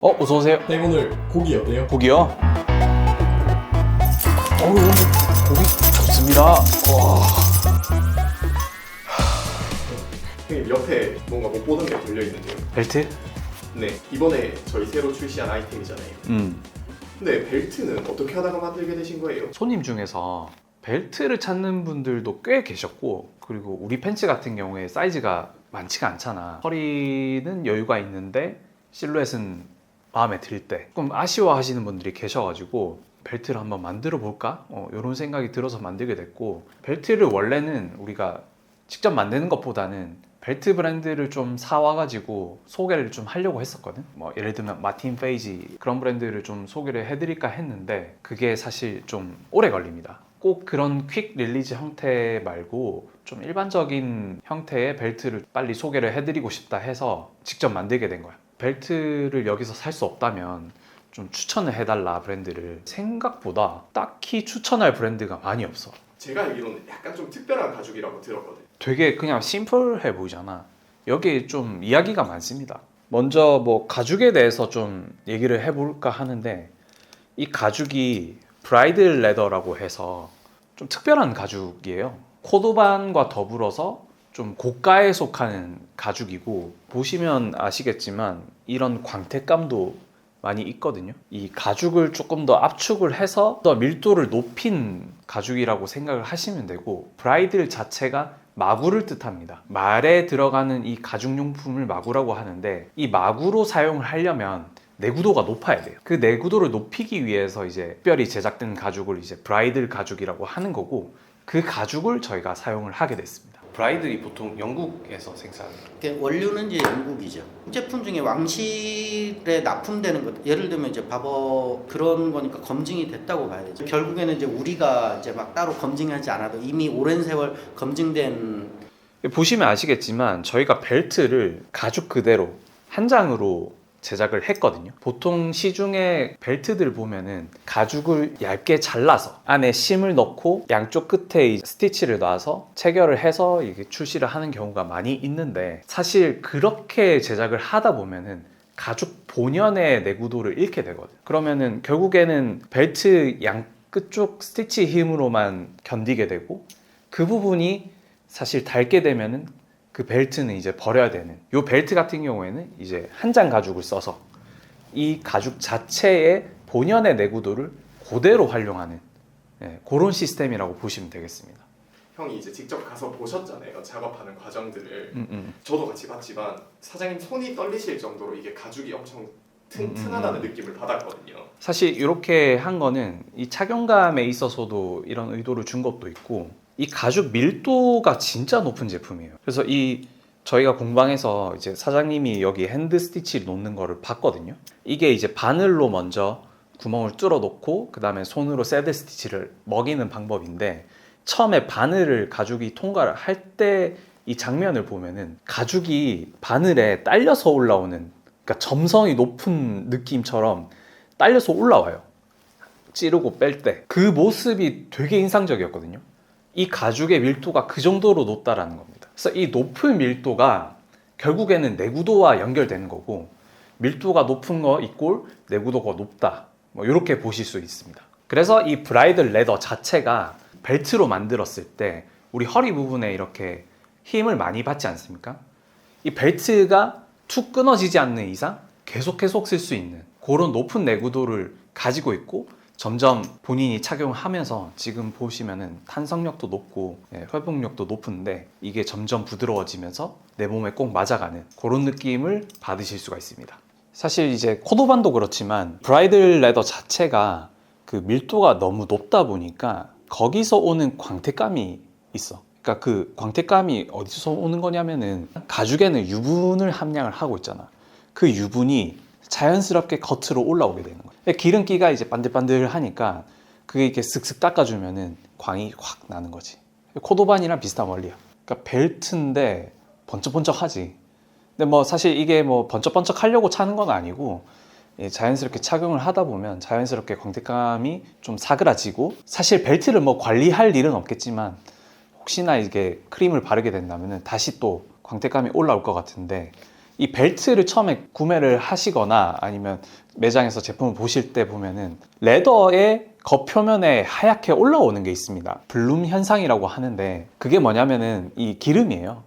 어서 오세요. 네, 오늘 고기 어때요? 고기요? 오늘 고기 좋습니다. 와. 형님 옆에 뭔가 못 보던 게 걸려 있는데요. 벨트? 네, 이번에 저희 새로 출시한 아이템이잖아요. 근데 벨트는 어떻게 하다가 만들게 되신 거예요? 손님 중에서 벨트를 찾는 분들도 꽤 계셨고, 그리고 우리 팬츠 같은 경우에 사이즈가 많지가 않잖아. 허리는 여유가 있는데 실루엣은 마음에 들 때 조금 아쉬워하시는 분들이 계셔가지고 벨트를 한번 만들어 볼까? 이런 생각이 들어서 만들게 됐고, 벨트를 원래는 우리가 직접 만드는 것보다는 벨트 브랜드를 좀 사와가지고 소개를 좀 하려고 했었거든. 뭐 예를 들면 마틴 페이지 그런 브랜드를 좀 소개를 해드릴까 했는데 그게 사실 좀 오래 걸립니다. 꼭 그런 퀵 릴리즈 형태 말고 좀 일반적인 형태의 벨트를 빨리 소개를 해드리고 싶다 해서 직접 만들게 된 거야. 벨트를 여기서 살 수 없다면 좀 추천을 해달라, 브랜드를. 생각보다 딱히 추천할 브랜드가 많이 없어. 제가 알기로는 약간 좀 특별한 가죽이라고 들었거든요. 되게 그냥 심플해 보이잖아. 여기 좀 이야기가 많습니다. 먼저 뭐 가죽에 대해서 좀 얘기를 해볼까 하는데, 이 가죽이 브라이드 레더라고 해서 좀 특별한 가죽이에요. 코도반과 더불어서 좀 고가에 속하는 가죽이고, 보시면 아시겠지만 이런 광택감도 많이 있거든요. 이 가죽을 조금 더 압축을 해서 더 밀도를 높인 가죽이라고 생각을 하시면 되고, 브라이드 자체가 마구를 뜻합니다. 말에 들어가는 이 가죽용품을 마구라고 하는데, 이 마구로 사용을 하려면 내구도가 높아야 돼요. 그 내구도를 높이기 위해서 이제 특별히 제작된 가죽을 이제 브라이드 가죽이라고 하는 거고, 그 가죽을 저희가 사용을 하게 됐습니다. 브라이들이 보통 영국에서 생산합니다. 원료는 이제 영국이죠. 제품 중에 왕실에 납품되는 것, 예를 들면 이제 바버 그런 거니까 검증이 됐다고 봐야 되죠. 결국에는 이제 우리가 이제 막 따로 검증하지 않아도 이미 오랜 세월 검증된. 보시면 아시겠지만 저희가 벨트를 가죽 그대로 한 장으로 제작을 했거든요. 보통 시중에 벨트들 보면은 가죽을 얇게 잘라서 안에 심을 넣고 양쪽 끝에 스티치를 놔서 체결을 해서 이게 출시를 하는 경우가 많이 있는데, 사실 그렇게 제작을 하다 보면은 가죽 본연의 내구도를 잃게 되거든. 그러면은 결국에는 벨트 양 끝쪽 스티치 힘으로만 견디게 되고, 그 부분이 사실 닳게 되면은 그 벨트는 이제 버려야 되는, 요 벨트 같은 경우에는 이제 한 장 가죽을 써서 이 가죽 자체의 본연의 내구도를 그대로 활용하는, 그런 시스템이라고 보시면 되겠습니다. 형이 이제 직접 가서 보셨잖아요, 작업하는 과정들을. 저도 같이 봤지만 사장님 손이 떨리실 정도로 이게 가죽이 엄청 튼튼하다는 느낌을 받았거든요. 사실 이렇게 한 거는 이 착용감에 있어서도 이런 의도를 준 것도 있고, 이 가죽 밀도가 진짜 높은 제품이에요. 그래서 이 저희가 공방에서 이제 사장님이 여기 핸드 스티치 놓는 거를 봤거든요. 이게 이제 바늘로 먼저 구멍을 뚫어 놓고 그 다음에 손으로 새드 스티치를 먹이는 방법인데, 처음에 바늘을 가죽이 통과를 할 때 이 장면을 보면은 가죽이 바늘에 딸려서 올라오는, 그러니까 점성이 높은 느낌처럼 딸려서 올라와요. 찌르고 뺄 때 그 모습이 되게 인상적이었거든요. 이 가죽의 밀도가 그 정도로 높다라는 겁니다. 그래서 이 높은 밀도가 결국에는 내구도와 연결되는 거고, 밀도가 높은 거 이꼴 내구도가 높다, 뭐 이렇게 보실 수 있습니다. 그래서 이 브라이드 레더 자체가 벨트로 만들었을 때 우리 허리 부분에 이렇게 힘을 많이 받지 않습니까? 이 벨트가 툭 끊어지지 않는 이상 계속 쓸 수 있는 그런 높은 내구도를 가지고 있고, 점점 본인이 착용하면서 지금 보시면은 탄성력도 높고 회복력도 높은데, 이게 점점 부드러워지면서 내 몸에 꼭 맞아가는 그런 느낌을 받으실 수가 있습니다. 사실 이제 코도반도 그렇지만 브라이드 레더 자체가 그 밀도가 너무 높다 보니까 거기서 오는 광택감이 있어. 그러니까 그 광택감이 어디서 오는 거냐면은 가죽에는 유분을 함량을 하고 있잖아. 그 유분이 자연스럽게 겉으로 올라오게 되는 거예요. 기름기가 이제 반들반들하니까 그게 이렇게 쓱쓱 닦아주면은 광이 확 나는 거지. 코도반이랑 비슷한 원리야. 그러니까 벨트인데 번쩍번쩍하지. 근데 뭐 사실 이게 뭐 번쩍번쩍 하려고 차는 건 아니고, 자연스럽게 착용을 하다 보면 자연스럽게 광택감이 좀 사그라지고, 사실 벨트를 뭐 관리할 일은 없겠지만 혹시나 이게 크림을 바르게 된다면은 다시 또 광택감이 올라올 것 같은데, 이 벨트를 처음에 구매를 하시거나 아니면 매장에서 제품을 보실 때 보면은 레더의 겉표면에 하얗게 올라오는 게 있습니다. 블룸 현상이라고 하는데 그게 뭐냐면은 이 기름이에요.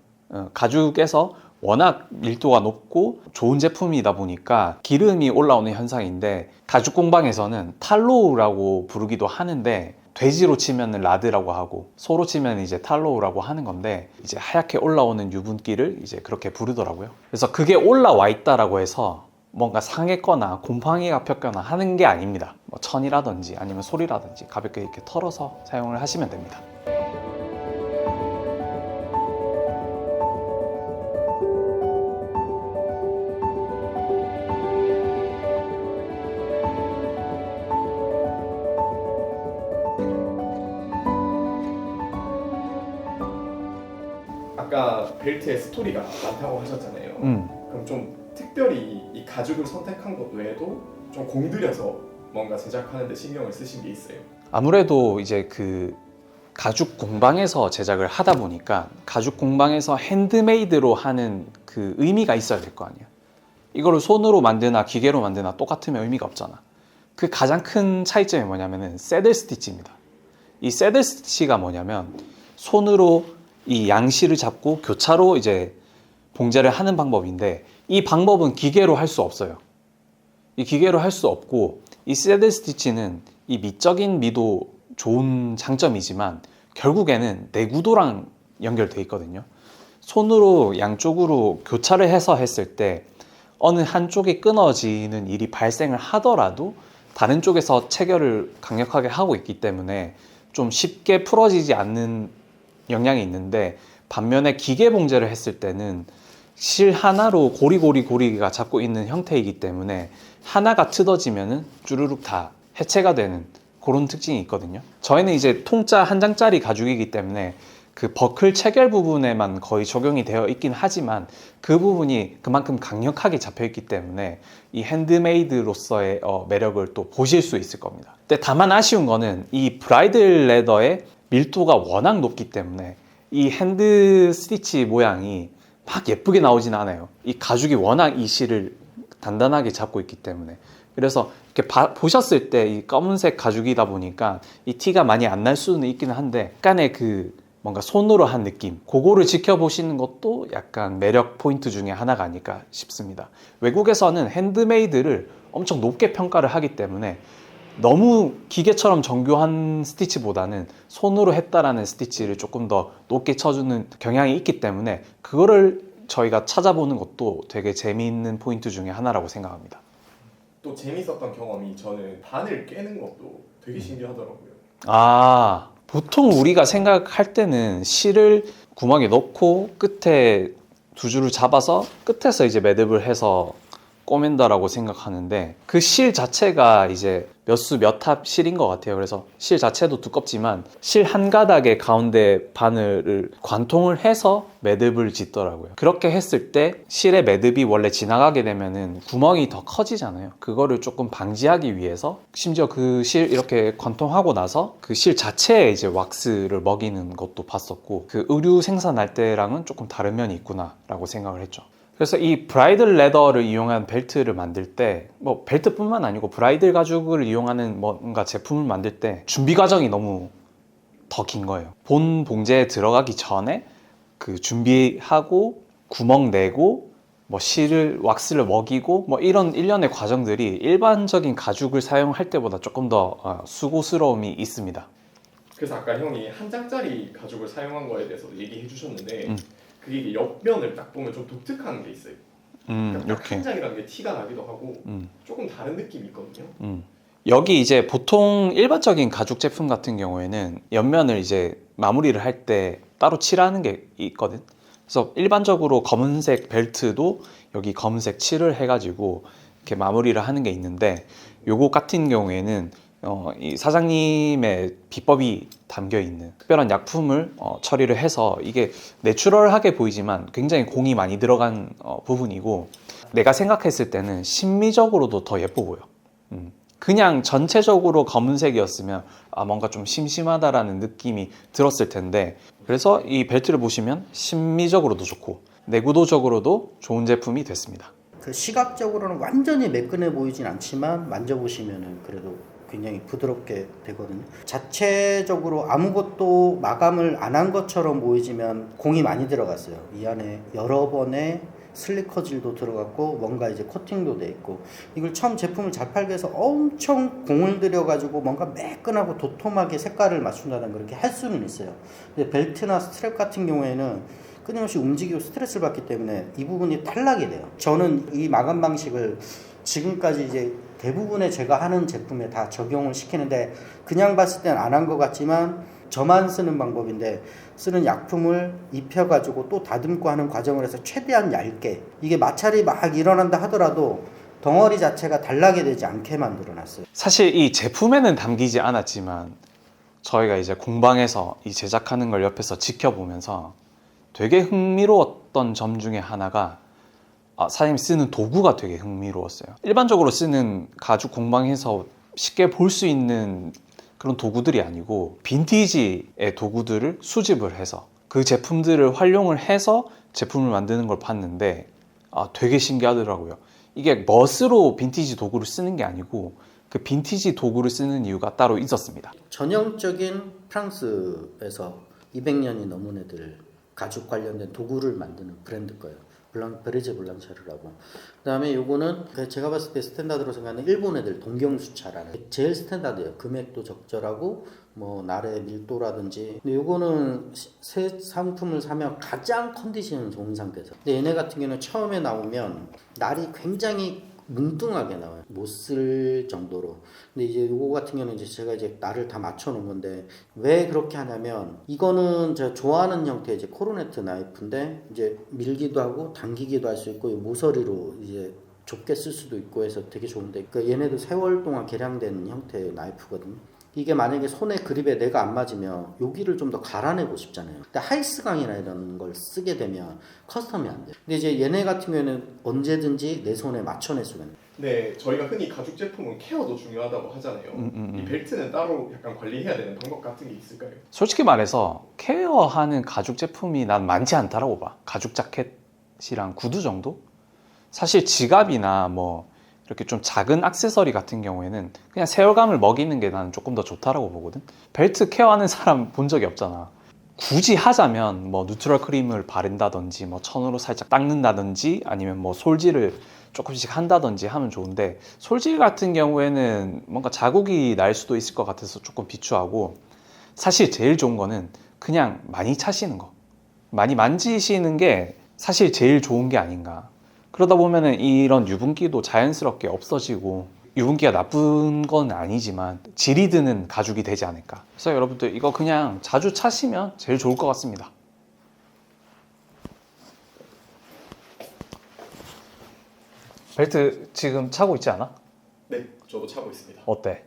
가죽에서 워낙 밀도가 높고 좋은 제품이다 보니까 기름이 올라오는 현상인데 가죽 공방에서는 탈로우라고 부르기도 하는데 돼지로 치면 라드라고 하고 소로 치면 이제 탈로우라고 하는 건데 이제 하얗게 올라오는 유분기를 이제 그렇게 부르더라고요. 그래서 그게 올라와 있다라고 해서 뭔가 상했거나 곰팡이가 폈거나 하는 게 아닙니다. 뭐 천이라든지 아니면 솔이라든지 가볍게 이렇게 털어서 사용을 하시면 됩니다. 아까 벨트에 스토리가 많다고 하셨잖아요. 그럼 좀 특별히 이 가죽을 선택한 것 외에도 좀 공들여서 뭔가 제작하는 데 신경을 쓰신 게 있어요? 아무래도 이제 그 가죽 공방에서 제작을 하다 보니까 가죽 공방에서 핸드메이드로 하는 그 의미가 있어야 될 거 아니야. 이거를 손으로 만드나 기계로 만드나 똑같으면 의미가 없잖아. 그 가장 큰 차이점이 뭐냐면은 새들 스티치입니다. 이 새들 스티치가 뭐냐면 손으로 이 양실을 잡고 교차로 이제 봉제를 하는 방법인데 이 방법은 기계로 할 수 없어요. 이 기계로 할 수 없고 이 새들 스티치는 이 미적인 미도 좋은 장점이지만 결국에는 내구도랑 연결돼 있거든요. 손으로 양쪽으로 교차를 해서 했을 때 어느 한쪽이 끊어지는 일이 발생을 하더라도 다른 쪽에서 체결을 강력하게 하고 있기 때문에 좀 쉽게 풀어지지 않는 영향이 있는데 반면에 기계 봉제를 했을 때는 실 하나로 고리가 잡고 있는 형태이기 때문에 하나가 트어지면은 주르륵 다 해체가 되는 그런 특징이 있거든요. 저희는 이제 통짜 한 장짜리 가죽이기 때문에 그 버클 체결 부분에만 거의 적용이 되어 있긴 하지만 그 부분이 그만큼 강력하게 잡혀 있기 때문에 이 핸드메이드로서의 매력을 또 보실 수 있을 겁니다. 근데 다만 아쉬운 거는 이 브라이들 레더의 밀도가 워낙 높기 때문에 이 핸드 스티치 모양이 막 예쁘게 나오진 않아요. 이 가죽이 워낙 이 실을 단단하게 잡고 있기 때문에. 그래서 이렇게 보셨을 때 이 검은색 가죽이다 보니까 이 티가 많이 안 날 수는 있기는 한데 약간의 그 뭔가 손으로 한 느낌, 그거를 지켜보시는 것도 약간 매력 포인트 중에 하나가 아닐까 싶습니다. 외국에서는 핸드메이드를 엄청 높게 평가를 하기 때문에 너무 기계처럼 정교한 스티치보다는 손으로 했다라는 스티치를 조금 더 높게 쳐주는 경향이 있기 때문에 그거를 저희가 찾아보는 것도 되게 재미있는 포인트 중에 하나라고 생각합니다. 또 재밌었던 경험이 저는 바늘 깨는 것도 되게 신기하더라고요. 아, 보통 우리가 생각할 때는 실을 구멍에 넣고 끝에 두 줄을 잡아서 끝에서 이제 매듭을 해서 꼬맨다라고 생각하는데 그 실 자체가 이제 몇 수 몇 합 실인 것 같아요. 그래서 실 자체도 두껍지만 실 한 가닥의 가운데 바늘을 관통을 해서 매듭을 짓더라고요. 그렇게 했을 때 실의 매듭이 원래 지나가게 되면은 구멍이 더 커지잖아요. 그거를 조금 방지하기 위해서 심지어 그 실 이렇게 관통하고 나서 그 실 자체에 이제 왁스를 먹이는 것도 봤었고 그 의류 생산할 때랑은 조금 다른 면이 있구나라고 생각을 했죠. 그래서 이 브라이들 레더를 이용한 벨트를 만들 때 뭐 벨트뿐만 아니고 브라이들 가죽을 이용하는 뭔가 제품을 만들 때 준비 과정이 너무 더 긴 거예요. 본 봉제에 들어가기 전에 그 준비하고 구멍 내고 뭐 실을 왁스를 먹이고 뭐 이런 일련의 과정들이 일반적인 가죽을 사용할 때보다 조금 더 수고스러움이 있습니다. 그래서 아까 형이 한 장짜리 가죽을 사용한 거에 대해서도 얘기해 주셨는데 그게 이게 옆면을 딱 보면 좀 독특한 게 있어요. 그러니까 이렇게 한 장이라는 게 티가 나기도 하고 조금 다른 느낌이 있거든요. 여기 이제 보통 일반적인 가죽 제품 같은 경우에는 옆면을 이제 마무리를 할 때 따로 칠하는 게 있거든. 그래서 일반적으로 검은색 벨트도 여기 검은색 칠을 해가지고 이렇게 마무리를 하는 게 있는데 요거 같은 경우에는 이 사장님의 비법이 담겨 있는 특별한 약품을 처리를 해서 이게 내추럴하게 보이지만 굉장히 공이 많이 들어간 부분이고 내가 생각했을 때는 심미적으로도 더 예뻐 보여. 그냥 전체적으로 검은색이었으면 뭔가 좀 심심하다라는 느낌이 들었을 텐데 그래서 이 벨트를 보시면 심미적으로도 좋고 내구도적으로도 좋은 제품이 됐습니다. 그 시각적으로는 완전히 매끈해 보이진 않지만 만져보시면은 그래도 굉장히 부드럽게 되거든요. 자체적으로 아무것도 마감을 안 한 것처럼 보이지만 공이 많이 들어갔어요. 이 안에 여러 번의 슬리커질도 들어갔고 뭔가 이제 코팅도 돼 있고, 이걸 처음 제품을 잘 팔기 위해서 엄청 공을 들여 가지고 뭔가 매끈하고 도톰하게 색깔을 맞춘다는 그렇게 할 수는 있어요. 근데 벨트나 스트랩 같은 경우에는 끊임없이 움직이고 스트레스를 받기 때문에 이 부분이 탈락이 돼요. 저는 이 마감 방식을 지금까지 이제 대부분의 제가 하는 제품에 다 적용을 시키는데, 그냥 봤을 땐 안 한 것 같지만 저만 쓰는 방법인데, 쓰는 약품을 입혀가지고 또 다듬고 하는 과정을 해서 최대한 얇게, 이게 마찰이 막 일어난다 하더라도 덩어리 자체가 단락이 되지 않게 만들어놨어요. 사실 이 제품에는 담기지 않았지만 저희가 이제 공방에서 이 제작하는 걸 옆에서 지켜보면서 되게 흥미로웠던 점 중에 하나가 사장님 쓰는 도구가 되게 흥미로웠어요. 일반적으로 쓰는 가죽 공방에서 쉽게 볼 수 있는 그런 도구들이 아니고 빈티지의 도구들을 수집을 해서 그 제품들을 활용을 해서 제품을 만드는 걸 봤는데 되게 신기하더라고요. 이게 멋으로 빈티지 도구를 쓰는 게 아니고 그 빈티지 도구를 쓰는 이유가 따로 있었습니다. 전형적인 프랑스에서 200년이 넘은 애들 가죽 관련된 도구를 만드는 브랜드 거예요. 베르제 블랑샤르라고. 그다음에 요거는 제가 봤을 때 스탠다드로 생각하는 일본 애들 동경수차라는 제일 스탠다드예요. 금액도 적절하고 뭐 날의 밀도라든지. 근데 요거는 새 상품을 사면 가장 컨디션이 좋은 상태에서. 근데 얘네 같은 경우는 처음에 나오면 날이 굉장히 뭉뚱하게 나와요. 못 쓸 정도로. 근데 이제 요거 같은 경우는 이제 제가 이제 날을 다 맞춰 놓은 건데, 왜 그렇게 하냐면 이거는 제가 좋아하는 형태의 이제 코르네트 나이프인데 이제 밀기도 하고 당기기도 할 수 있고 모서리로 이제 좁게 쓸 수도 있고 해서 되게 좋은데, 그러니까 얘네도 세월 동안 개량된 형태의 나이프거든요. 이게 만약에 손의 그립에 내가 안 맞으면 여기를 좀 더 갈아내고 싶잖아요. 근데 하이스강이나 이런 걸 쓰게 되면 커스텀이 안 돼요. 근데 이제 얘네 같은 경우에는 언제든지 내 손에 맞춰낼 수가 있는. 네, 저희가 흔히 가죽 제품은 케어도 중요하다고 하잖아요. 이 벨트는 따로 약간 관리해야 되는 방법 같은 게 있을까요? 솔직히 말해서 케어하는 가죽 제품이 난 많지 않다라고 봐. 가죽 자켓이랑 구두 정도? 사실 지갑이나 뭐 이렇게 좀 작은 액세서리 같은 경우에는 그냥 세월감을 먹이는 게 나는 조금 더 좋다라고 보거든. 벨트 케어하는 사람 본 적이 없잖아. 굳이 하자면 뭐 뉴트럴 크림을 바른다든지 뭐 천으로 살짝 닦는다든지 아니면 뭐 솔질을 조금씩 한다든지 하면 좋은데, 솔질 같은 경우에는 뭔가 자국이 날 수도 있을 것 같아서 조금 비추하고, 사실 제일 좋은 거는 그냥 많이 차시는 거, 많이 만지시는 게 사실 제일 좋은 게 아닌가. 그러다 보면은 이런 유분기도 자연스럽게 없어지고, 유분기가 나쁜 건 아니지만 질이 드는 가죽이 되지 않을까. 그래서 여러분들 이거 그냥 자주 차시면 제일 좋을 것 같습니다. 벨트 지금 차고 있지 않아? 네, 저도 차고 있습니다. 어때?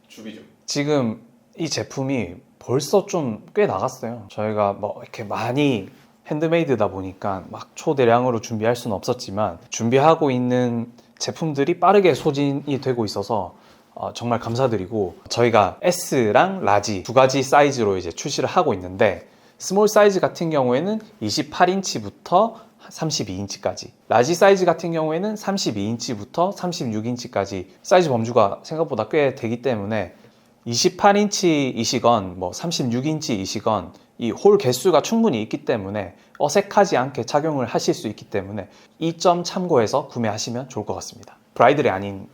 주비 좀. 지금 이 제품이 벌써 좀 꽤 나갔어요. 저희가 뭐 이렇게 많이 핸드메이드다 보니까 막 초대량으로 준비할 수는 없었지만 준비하고 있는 제품들이 빠르게 소진이 되고 있어서 정말 감사드리고, 저희가 S랑 라지 두 가지 사이즈로 이제 출시를 하고 있는데, 스몰 사이즈 같은 경우에는 28인치부터 32인치까지, 라지 사이즈 같은 경우에는 32인치부터 36인치까지 사이즈 범주가 생각보다 꽤 되기 때문에 28인치이시건 뭐 36인치이시건 이 홀 개수가 충분히 있기 때문에 어색하지 않게 착용을 하실 수 있기 때문에 이 점 참고해서 구매하시면 좋을 것 같습니다. 브라이들이 아닌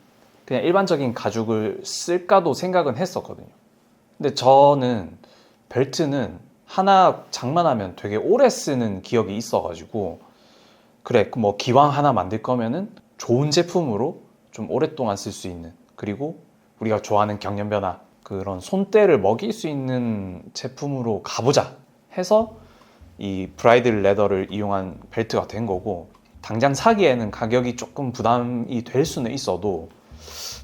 그냥 일반적인 가죽을 쓸까도 생각은 했었거든요. 근데 저는 벨트는 하나 장만하면 되게 오래 쓰는 기억이 있어가지고, 그래 뭐 기왕 하나 만들 거면은 좋은 제품으로 좀 오랫동안 쓸 수 있는, 그리고 우리가 좋아하는 경련변화 그런 손때를 먹일 수 있는 제품으로 가보자 해서 이 브라이들 레더를 이용한 벨트가 된 거고, 당장 사기에는 가격이 조금 부담이 될 수는 있어도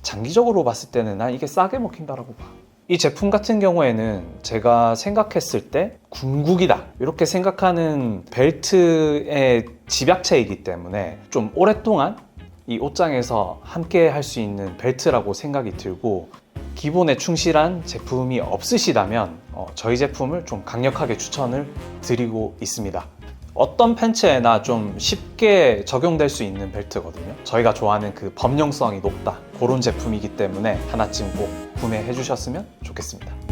장기적으로 봤을 때는 난 이게 싸게 먹힌다라고 봐. 이 제품 같은 경우에는 제가 생각했을 때 궁극이다 이렇게 생각하는 벨트의 집약체이기 때문에 좀 오랫동안 이 옷장에서 함께 할 수 있는 벨트라고 생각이 들고, 기본에 충실한 제품이 없으시다면 저희 제품을 좀 강력하게 추천을 드리고 있습니다. 어떤 팬츠에나 좀 쉽게 적용될 수 있는 벨트거든요. 저희가 좋아하는 그 범용성이 높다, 그런 제품이기 때문에 하나쯤 꼭 구매해 주셨으면 좋겠습니다.